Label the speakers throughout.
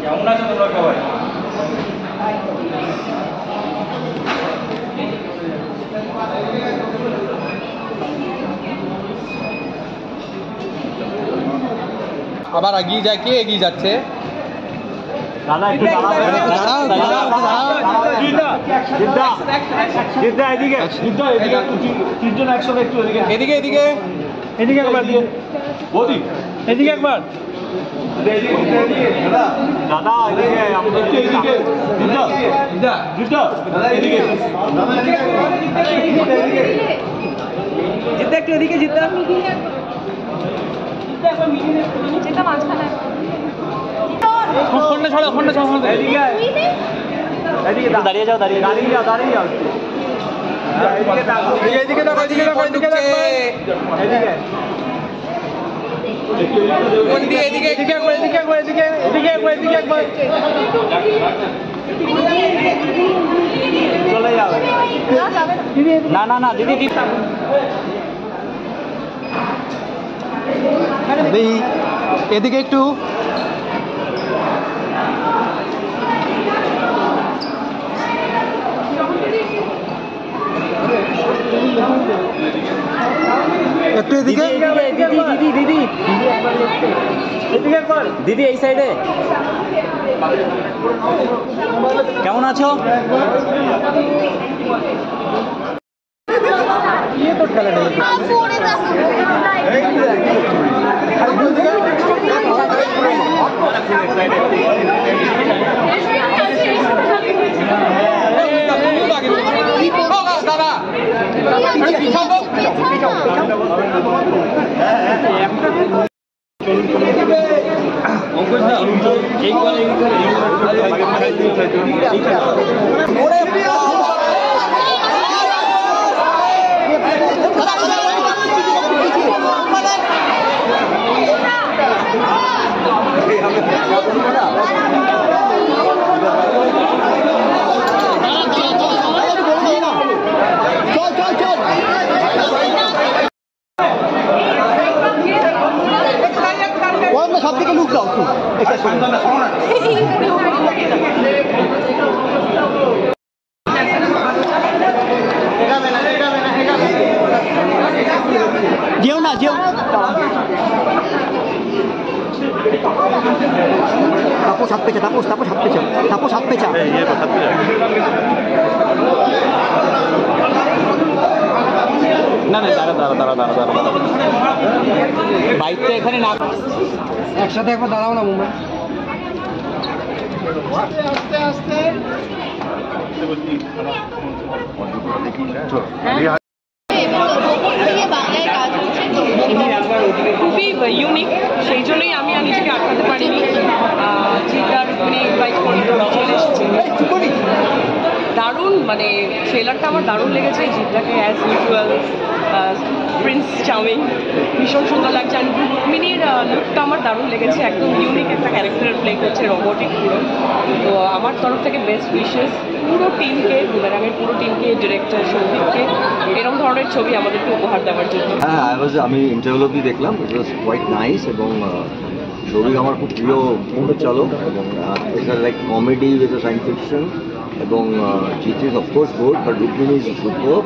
Speaker 1: কেমন আছো তোমরা সবাই? আবার এগিয়ে যায়, কে এগিয়ে যাচ্ছে? দাদা একটু তিনজন একসঙ্গে একটু এদিকে এদিকে এদিকে একবার বৌদি এদিকে একবার দাদা এদিকে জিদ্দা একটু এদিকে জিদ্দা মাঝখানে দাঁড়িয়ে যাও এদিকে দেখো চলে যাবে না দিদি এদিকে একটু এদিকে দিদি এই সাইডে কেমন আছো? সব থেকে লুক দাও যেও না তাপস হাত পেঁচা না দাঁড়া বাইকটা এখানে না একসাথে একবার দাঁড়াও না মুম্বাই আস্তে
Speaker 2: খুবই ইউনিক, সেই জন্যই আমি নিজেকে আটকাতে পারিনি। যেটার চলে এসেছি দারুণ, মানে ট্রেলারটা আমার দারুণ লেগেছে। জিদ্দাকে অ্যাজ ইউজুয়াল প্রিন্স চাউমিন ভীষণ সুন্দর লাগছে। আর রুক্মিণীর লুকটা আমার দারুণ লেগেছে, একদম ইউনিক একটা ক্যারেক্টার প্লে করছে, রোবটিক পুরো। তো আমার তরফ থেকে বেস্ট উইশেস পুরো টিমকে, বুমেরাঙের পুরো টিমকে, ডিরেক্টর সৌভিককে এরকম ধরনের ছবি আমাদেরকে উপহার দেওয়ার জন্য।
Speaker 3: হ্যাঁ, আমি ইন্টারভিউ অবধি দেখলাম, ইট ওয়াজ কোয়াইট নাইস। এবং সৌভিক আমার খুব প্রিয় পরিচালক, এবং it's like comedy with science fiction. এবং জিত is of course good, but Rukmini is super.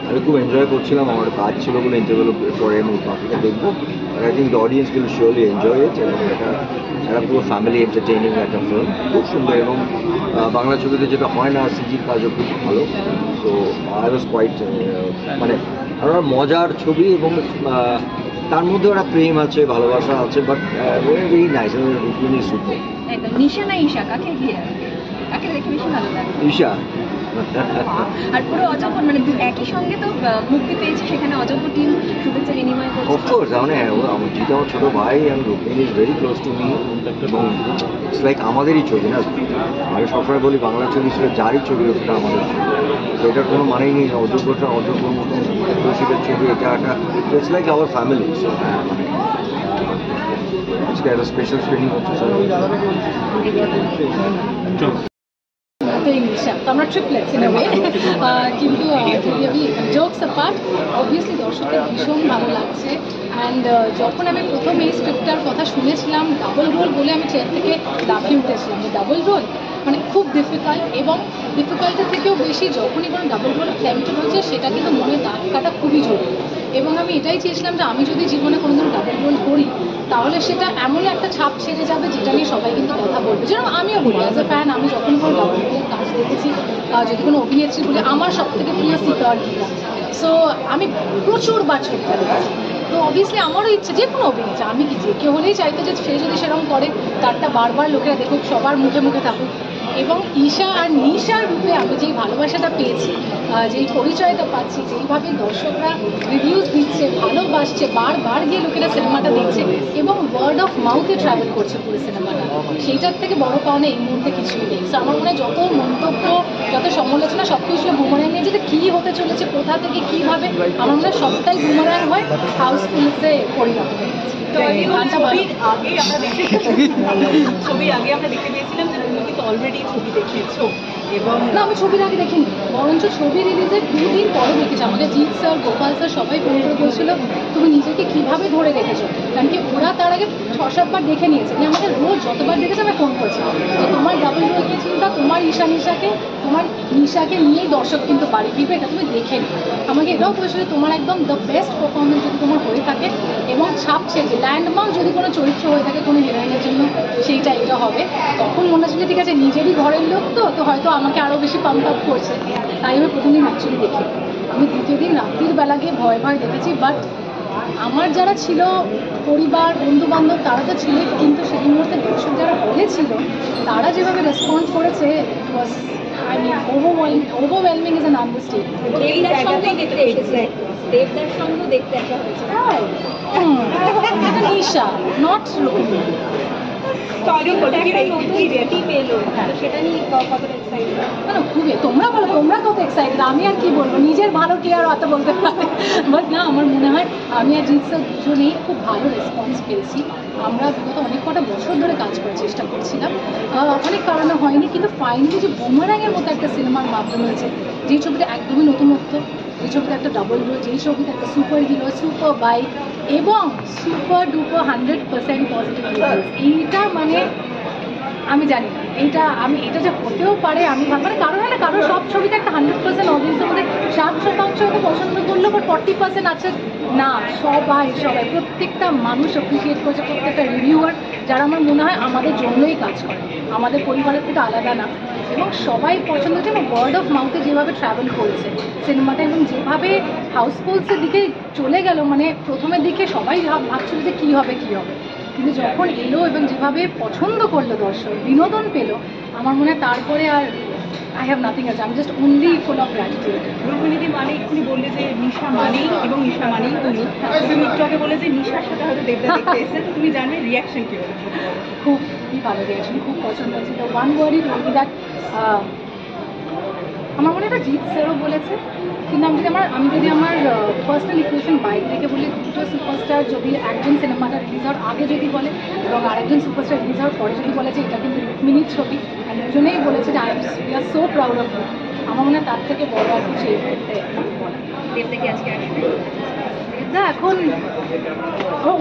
Speaker 3: আমি খুব এনজয় করছিলাম, আমার কাজ ছিল বলে ইন্টারভিউ পরে আমি বাকিটা দেখবো। I think the audience will surely enjoy it. এবং এটা পুরো ফ্যামিলি এন্টারটেইনিং একটা ফিল্ম, খুব সুন্দর। এবং বাংলা ছবিতে যেটা হয় না, সিজির কাজও খুব ভালো। সো আই ওয়াজ কোয়াইট, মানে আরও মজার ছবি। এবং তার মধ্যে ওরা প্রেম আছে, ভালোবাসা আছে, but very nice. Rukmini super.
Speaker 4: Nisha না ঈশা, কাকে দেখে বেশি ভালো লাগে?
Speaker 3: ঈশা।
Speaker 4: আর পুরো অজগর, মানে একই সঙ্গে তো মুক্তি পেয়েছে, সেখানে অজগর টিম শুভেচ্ছা বিনিময় করছে।
Speaker 3: অফকোর্স, মানে জিৎ আমার ছোটো ভাই, and Rukmini is very close to me. এবং ইটস লাইক আমাদেরই ছবি না। আমি সবসময় বলি বাংলা ছবি ছিল যারই ছবি, সেটা আমাদের ছবি। তো এটার কোনো মানেই নেই অযোগ্যটা অযোগ্যর মতন রসিকের ছবি, এটা একটা it's like our family. So হ্যাঁ, মানে আজকে একটা স্পেশাল স্ক্রিনিং হচ্ছে।
Speaker 5: প্লেইং নিশা, তো আমরা ট্রিপলেটস ইন আ ওয়ে। কিন্তু যদি আমি জোকস অ্যাপার্ট, অবভিয়াসলি দর্শকের ভীষণ ভালো লাগছে। অ্যান্ড যখন আমি প্রথম এই স্ক্রিপ্টটার কথা শুনেছিলাম, ডাবল রোল বলে আমি চেয়ার থেকে লাফিয়ে উঠেছিলাম। ডাবল রোল মানে খুব ডিফিকাল্ট, এবং ডিফিকাল্টের থেকেও বেশি যখনই কোনো ডাবল রোল অ্যাটেম্পট হচ্ছে সেটা কিন্তু মনে দাগ কাটা খুবই জরুরি। এবং আমি এটাই চেয়েছিলাম যে আমি যদি জীবনে কোনোদিন ডাবল রোল করি তাহলে সেটা এমন একটা ছাপ ছেড়ে যাবে যেটা নিয়ে সবাই কিন্তু কথা বলবে। যেরকম আমিও বলি অ্যাজ এ ফ্যান, আমি যখন কোনো ডাবল রোলের কাজ দেখেছি, যদি কোনো অভিনেত্রী বলে আমার সব থেকে প্রিয় সিদ্ধার্থ। সো আমি প্রচুরবার ছবিটা দেখেছি। তো অবভিয়াসলি আমারও ইচ্ছে, যে কোনো অভিনেতা, আমি কি যে কেউ হলেই চাইতো যে সে যদি সেরকম করে তারটা বারবার লোকেরা দেখুক, সবার মুখে মুখে থাকুক। এবং ঈশা আর নিশার রূপে আমি যেই ভালোবাসাটা পেয়েছি, যেই পরিচয়টা পাচ্ছি, যেইভাবে দর্শকরা রিভিউজ দিচ্ছে, ভালোবাসছে, বারবার গিয়ে লোকেরা সিনেমাটা দেখছে এবং ওয়ার্ড অফ মাউথে ট্রাভেল করছে পুরো সিনেমাটা, সেইটার থেকে বড় পাওনা এই মুহূর্তে কিছুই নেই। তো আমার মনে হয় যত মন্তব্য, যত সমালোচনা সব কিছু বুমারাং নিয়ে যেটা কী হতে চলেছে, কোথা থেকে কীভাবে, আমার মনে হয় সবটাই বুমারাং হয় হাউসফুলসে পরিণত হয়ে গেছে।
Speaker 2: ছবির আগে আমরা দেখতে পেয়েছিলাম যে তুমি কিন্তু অলরেডি ছবি দেখিয়েছো, এবং
Speaker 5: না, আমি ছবির আগে দেখিনি, বরঞ্চ ছবি রিলিজের 2 দিন পরে দেখেছি। আমাকে জিৎ স্যার, গোপাল স্যার সবাই ফোন করে বলছিল তুমি নিজেকে কীভাবে ধরে রেখেছো, কারণ কি ওরা তার আগে 6-7 বার দেখে নিয়েছে। মানে আমাদের রোজ যতবার দেখেছে আমি ফোন করছি যে তোমার ডাবল রোল নিয়ে চিন্তা, তোমার তোমার নিশাকে নিয়েই দর্শক কিন্তু বাড়ি ফিরবে, এটা তুমি দেখে নি। আমাকে এটাও বলেছিল তোমার একদম দ্য বেস্ট পারফরমেন্স যদি তোমার হয়ে থাকে এবং ছাপ ছেড়ে ল্যান্ডমার্ক যদি কোনো চরিত্র হয়ে থাকে কোনো হিরোইনের জন্য, সেইটা এটা হবে। তখন মনে হচ্ছিল ঠিক আছে, নিজেরই ঘরের লোক তো হয়তো আমাকে আরও বেশি পাম্প আপ করছে, তাই আমি প্রথম দিন অ্যাকচুয়ালি দেখি। আমি দ্বিতীয় দিন রাত্রির বেলা গিয়ে ভয় ভয় দেখেছি। বাট আমার যারা ছিল পরিবার, বন্ধুবান্ধব, তারা তো ছিলেন, কিন্তু সেই মুহূর্তে দর্শক যারা বলেছিল তারা যেভাবে রেসপন্স করেছে, was I mean overwhelming is an understatement.
Speaker 4: দেবদার সঙ্গেও দেখতে এসেছে, দেবদার সঙ্গেও দেখতে আসা হয়েছে।
Speaker 5: নিশা, নট রুক্মিণী।
Speaker 4: সেটা নিয়ে কতটা এক্সাইটেড?
Speaker 5: না, খুবই। তোমরা বলো, তোমরা কত এক্সাইটেড, আমি আর কি বলবো, নিজের ভালো কি আর অত বলতে পারে। বাট না, আমার মনে হয় আমি আর জিৎ স্যার দুজনেই খুব ভালো রেসপন্স পেয়েছি। আমরা বিগত অনেক কটা বছর ধরে কাজ করার চেষ্টা করছিলাম, অনেক কারণে হয়নি, কিন্তু ফাইনালি যে বুমারাংয়ের মতো একটা সিনেমার মাধ্যমে হয়েছে, যেই ছবিটা একদমই নতুনত্ব, যেই ছবিতে একটা ডাবল রোল, যেই ছবিতে একটা সুপার হিরো, সুপার বাইক এবং সুপার ডুপার 100% পজিটিভ রিভিউজ, এইটা মানে আমি জানি না এটা যে হতেও পারে, আমি মানে কারো সব ছবিতে একটা 100% অডিয়েন্সের মধ্যে 60% হয়তো পছন্দ করলো, বাট 40% আছে না। সবাই প্রত্যেকটা মানুষ অ্যাপ্রিসিয়েট করছে, প্রত্যেকটা রিভিউয়ার, যারা আমার মনে হয় আমাদের জন্যই কাজ করে, আমাদের পরিবারের থেকে আলাদা না, এবং সবাই পছন্দ হচ্ছে। এবং ওয়ার্ড অফ মাউথে যেভাবে ট্রাভেল করেছে সিনেমাটা এবং যেভাবে হাউসফুলসের দিকে চলে গেল, মানে প্রথমের দিকে সবাই ভাবছিল যে কী হবে, কিন্তু যখন এলো এবং যেভাবে পছন্দ করলো দর্শক, বিনোদন পেল, আমার মনে হয় তারপরে আর আই হ্যাভ নাথিং আছে। আমি just only full of gratitude.
Speaker 2: রুক্মিণীদি মানে এক্ষুনি বললে যে নিশা মানেই, এবং নিশা মানেই তুমি একটু আগে বলে যে নিশার সাথে হয়তো দেবদা দেখতে এসেছে, তো তুমি জানবে রিয়াকশন কী হবে?
Speaker 5: খুবই ভালো রিয়াকশন, খুব পছন্দ হয়েছে। তো ওয়ান ওয়ার্ডই বলবি দ্যাট আমার মনে হয় জিৎ স্যারও বলেছে, কিন্তু আমি যদি আমার পার্সোনাল ইকুয়েশন বাইরে থেকে বলি, দুটো সুপারস্টার যদি একজন সিনেমাটা রিলিজ হওয়ার আগে যদি বলে এবং আরেকজন সুপারস্টার রিলিজ হওয়ার পরে যদি বলে যে এটা কিন্তু রুক্মিণীর ছবি, আর দুজনেই বলেছে যে we are so proud of you, আমার মনে হয় তার থেকে বড় আর কিছু এই মুহূর্তে বলা।
Speaker 4: দেবদাকে আজকে আসবে
Speaker 5: দেবদা এখন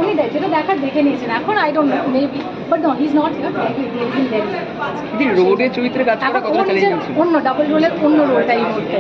Speaker 5: উনি যেটা দেখার দেখে নিয়েছেন, এখন I don't know, maybe, but no, he is not here.
Speaker 1: রোবটের চরিত্রে কাজ করা কতটা চ্যালেঞ্জিং ছিল?
Speaker 5: অন্য ডাবল রোলের অন্য রোলটা এই মুহূর্তে